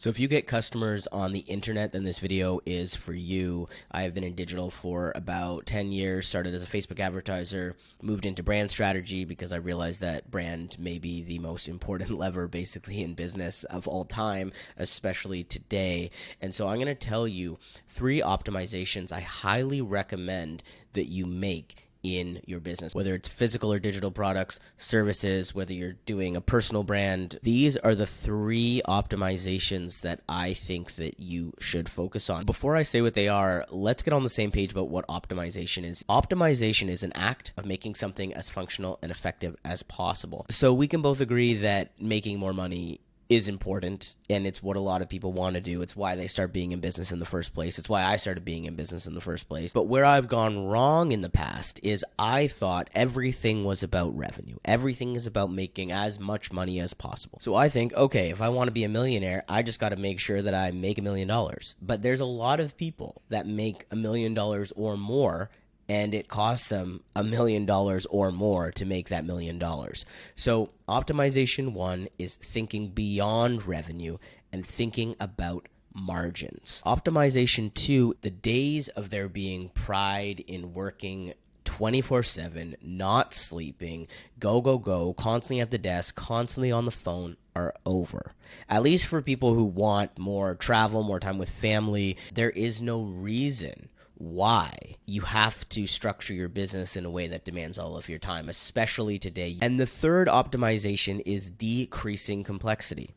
So if you get customers on the internet, then this video is for you. I have been in digital for about 10 years, started as a Facebook advertiser, moved into brand strategy because I realized that brand may be the most important lever basically in business of all time, especially today. And so I'm going to tell you 3 optimizations I highly recommend that you make in your business, whether it's physical or digital products, services, whether you're doing a personal brand. These are the 3 optimizations that I think that you should focus on. Before I say what they are, let's get on the same page about what optimization is. Optimization is an act of making something as functional and effective as possible. So we can both agree that making more money is important, and it's what a lot of people want to do. It's why they start being in business in the first place. It's why I started being in business in the first place. But where I've gone wrong in the past is I thought everything was about revenue. Everything is about making as much money as possible. So I think, okay, if I want to be a millionaire, I just got to make sure that I make $1 million. But there's a lot of people that make $1 million or more, and it costs them $1 million or more to make that $1 million. So optimization 1 is thinking beyond revenue and thinking about margins. Optimization 2, the days of there being pride in working 24/7, not sleeping, go, constantly at the desk, constantly on the phone are over. At least for people who want more travel, more time with family, there is no reason why you have to structure your business in a way that demands all of your time, especially today. And the 3rd optimization is decreasing complexity.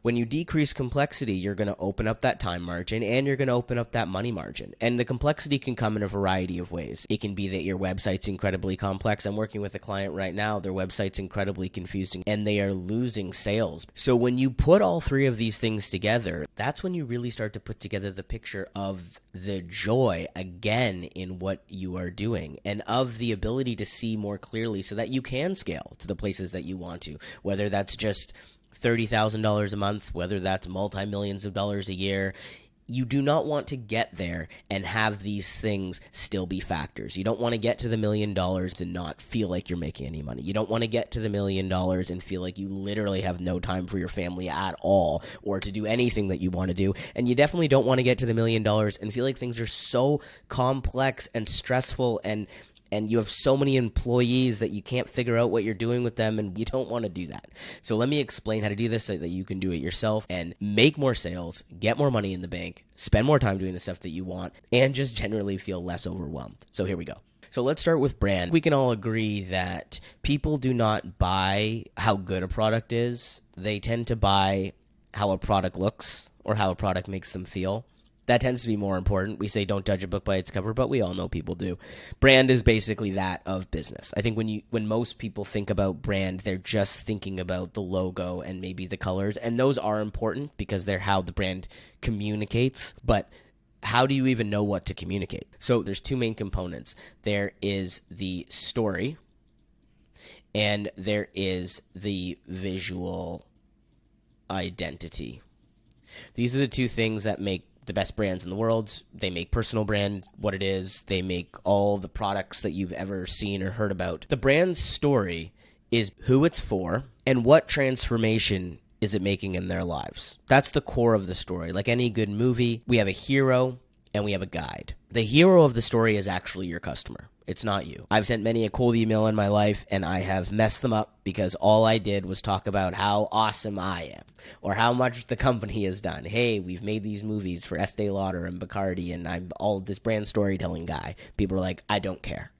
When you decrease complexity, you're going to open up that time margin and you're going to open up that money margin. And the complexity can come in a variety of ways. It can be that your website's incredibly complex. I'm working with a client right now. Their website's incredibly confusing and they are losing sales. So when you put all 3 of these things together, that's when you really start to put together the picture of the joy again in what you are doing and of the ability to see more clearly so that you can scale to the places that you want to, whether that's just $30,000 a month, whether that's multi-millions of dollars a year. You do not want to get there and have these things still be factors. You don't want to get to the $1 million and not feel like you're making any money. You don't want to get to the $1 million and feel like you literally have no time for your family at all or to do anything that you want to do. And you definitely don't want to get to the $1 million and feel like things are so complex and stressful and you have so many employees that you can't figure out what you're doing with them, and you don't want to do that. So let me explain how to do this so that you can do it yourself and make more sales, get more money in the bank, spend more time doing the stuff that you want, and just generally feel less overwhelmed. So here we go. So let's start with brand. We can all agree that people do not buy how good a product is. They tend to buy how a product looks or how a product makes them feel. That tends to be more important. We say don't judge a book by its cover, but we all know people do. Brand is basically that of business. I think when most people think about brand, they're just thinking about the logo and maybe the colors, and those are important because they're how the brand communicates, but how do you even know what to communicate? So there's 2 main components. There is the story, and there is the visual identity. These are the 2 things that make the best brands in the world. They make personal brand what it is. They make all the products that you've ever seen or heard about. The brand's story is who it's for and what transformation is it making in their lives. That's the core of the story. Like any good movie, we have a hero and we have a guide. The hero of the story is actually your customer. It's not you. I've sent many a cold email in my life, and I have messed them up because all I did was talk about how awesome I am or how much the company has done. Hey, we've made these movies for Estee Lauder and Bacardi, and I'm all this brand storytelling guy. People are like, I don't care,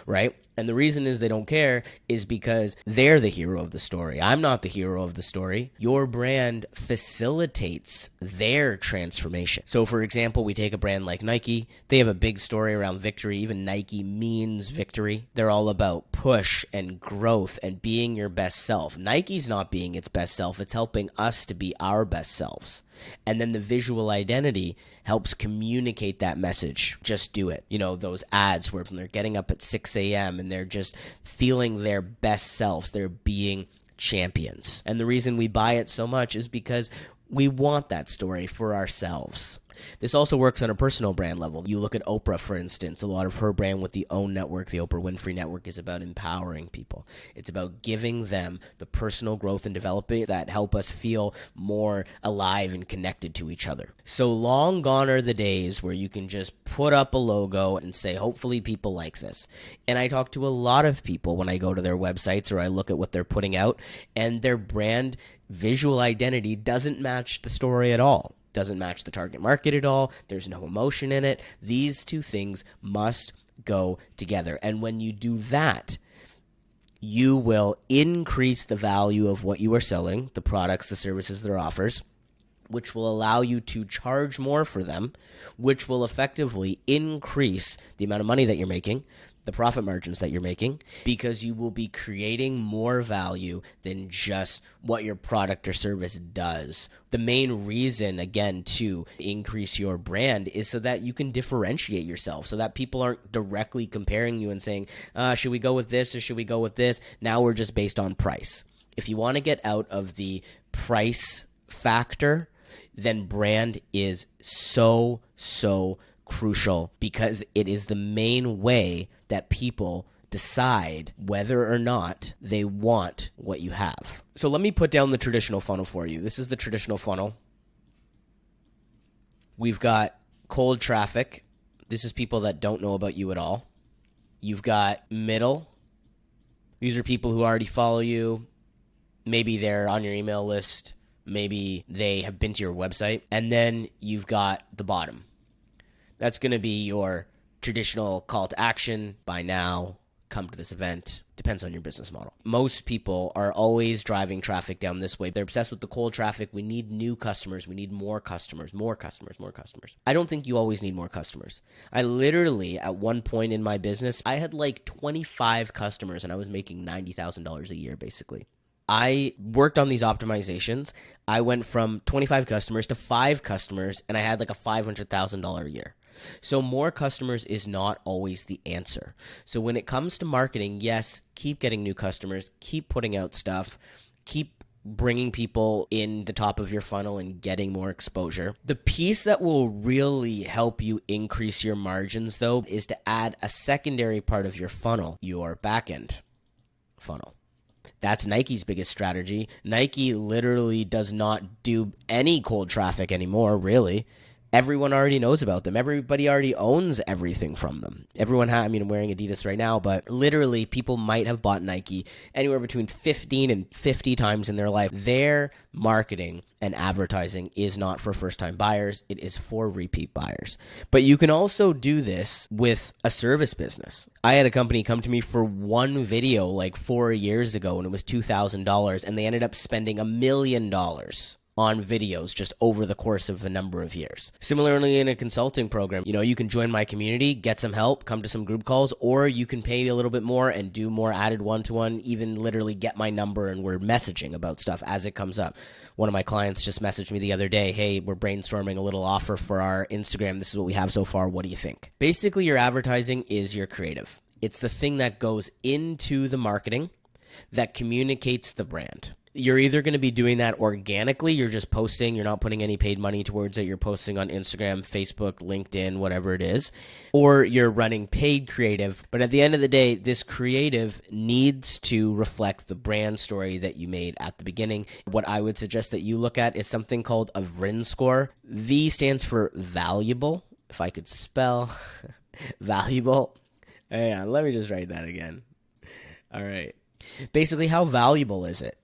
right? And the reason is they don't care is because they're the hero of the story. I'm not the hero of the story. Your brand facilitates their transformation. So for example, we take a brand like Nike. They have a big story around victory. Even Nike means victory. They're all about push and growth and being your best self. Nike's not being its best self. It's helping us to be our best selves. And then the visual identity helps communicate that message. Just do it. You know, those ads where they're getting up at 6 a.m. and they're just feeling their best selves. They're being champions. And the reason we buy it so much is because We want that story for ourselves. This also works on a personal brand level. You look at Oprah, for instance. A lot of her brand with the OWN network, the Oprah Winfrey Network, is about empowering people. It's about giving them the personal growth and development that help us feel more alive and connected to each other. So long gone are the days where you can just put up a logo and say, hopefully people like this. And I talk to a lot of people when I go to their websites or I look at what they're putting out, and their brand visual identity doesn't match the story at all. Doesn't match the target market at all. There's no emotion in it. These two things must go together. And when you do that, you will increase the value of what you are selling, the products, the services, their offers, which will allow you to charge more for them, which will effectively increase the amount of money that you're making, the profit margins that you're making, because you will be creating more value than just what your product or service does. The main reason, again, to increase your brand is so that you can differentiate yourself, so that people aren't directly comparing you and saying, should we go with this or should we go with this? Now we're just based on price. If you want to get out of the price factor, then brand is so crucial, because it is the main way that people decide whether or not they want what you have. So let me put down the traditional funnel for you. This is the traditional funnel. We've got cold traffic. This is people that don't know about you at all. You've got middle. These are people who already follow you. Maybe they're on your email list. Maybe they have been to your website. And then you've got the bottom. That's going to be your traditional call to action, buy now, come to this event. Depends on your business model. Most people are always driving traffic down this way. They're obsessed with the cold traffic. We need new customers. We need more customers, more customers, more customers. I don't think you always need more customers. I literally, at one point in my business, I had like 25 customers and I was making $90,000 a year, basically. I worked on these optimizations. I went from 25 customers to 5 customers, and I had like a $500,000 a year. So more customers is not always the answer. So when it comes to marketing, yes, keep getting new customers, keep putting out stuff, keep bringing people in the top of your funnel and getting more exposure. The piece that will really help you increase your margins, though, is to add a secondary part of your funnel, your backend funnel. That's Nike's biggest strategy. Nike literally does not do any cold traffic anymore, really. Everyone already knows about them. Everybody already owns everything from them. I'm wearing Adidas right now, but literally people might have bought Nike anywhere between 15 and 50 times in their life. Their marketing and advertising is not for first-time buyers. It is for repeat buyers. But you can also do this with a service business. I had a company come to me for one video like 4 years ago, and it was $2,000, and they ended up spending $1 million on videos just over the course of a number of years. Similarly, in a consulting program, you can join my community, get some help, come to some group calls, or you can pay a little bit more and do more added one-to-one, even literally get my number and we're messaging about stuff as it comes up. One of my clients just messaged me the other day, hey, we're brainstorming a little offer for our Instagram. This is what we have so far. What do you think? Basically, your advertising is your creative. It's the thing that goes into the marketing that communicates the brand. You're either going to be doing that organically, you're just posting, you're not putting any paid money towards it, you're posting on Instagram, Facebook, LinkedIn, whatever it is, or you're running paid creative. But at the end of the day, this creative needs to reflect the brand story that you made at the beginning. What I would suggest that you look at is something called a VRIN score. V stands for valuable, if I could spell valuable. Hang on, let me just write that again. All right. Basically, how valuable is it?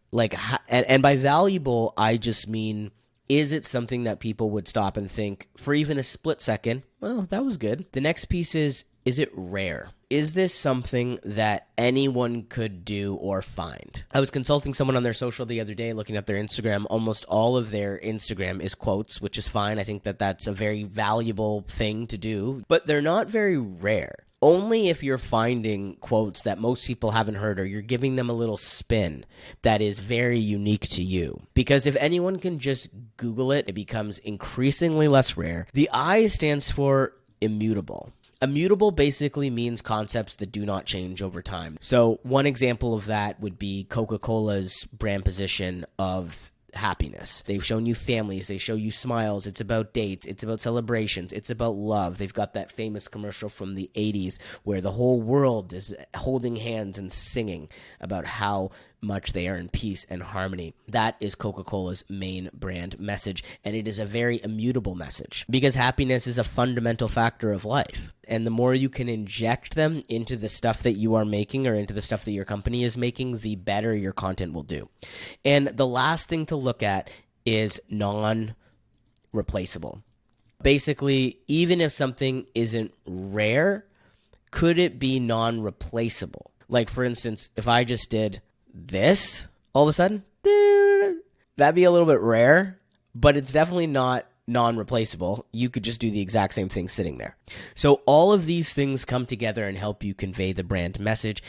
And by valuable, I just mean, is it something that people would stop and think for even a split second, well, that was good. The next piece is it rare? Is this something that anyone could do or find? I was consulting someone on their social the other day, looking at their Instagram. Almost all of their Instagram is quotes, which is fine. I think that that's a very valuable thing to do, but they're not very rare. Only if you're finding quotes that most people haven't heard, or you're giving them a little spin that is very unique to you. Because if anyone can just Google it, it becomes increasingly less rare. The I stands for immutable. Immutable basically means concepts that do not change over time. So one example of that would be Coca-Cola's brand position of happiness. They've shown you families. They show you smiles. It's about dates. It's about celebrations. It's about love. They've got that famous commercial from the 80s where the whole world is holding hands and singing about how much they are in peace and harmony. That is Coca-Cola's main brand message, and it is a very immutable message because happiness is a fundamental factor of life. And the more you can inject them into the stuff that you are making or into the stuff that your company is making, the better your content will do. And the last thing to look at is non-replaceable. Basically, even if something isn't rare, could it be non-replaceable? Like, for instance, if I just did this all of a sudden, that'd be a little bit rare, but it's definitely not non-replaceable. You could just do the exact same thing sitting there. So all of these things come together and help you convey the brand message.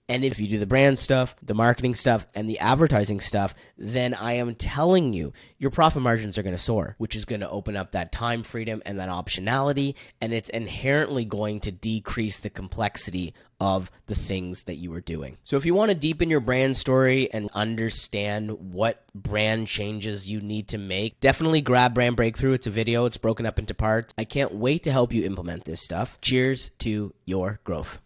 And if you do the brand stuff, the marketing stuff, and the advertising stuff, then I am telling you, your profit margins are going to soar, which is going to open up that time freedom and that optionality, and it's inherently going to decrease the complexity of the things that you are doing. So if you want to deepen your brand story and understand what brand changes you need to make, definitely grab Brand Breakthrough. It's a video. It's broken up into parts. I can't wait to help you implement this stuff. Cheers to your growth.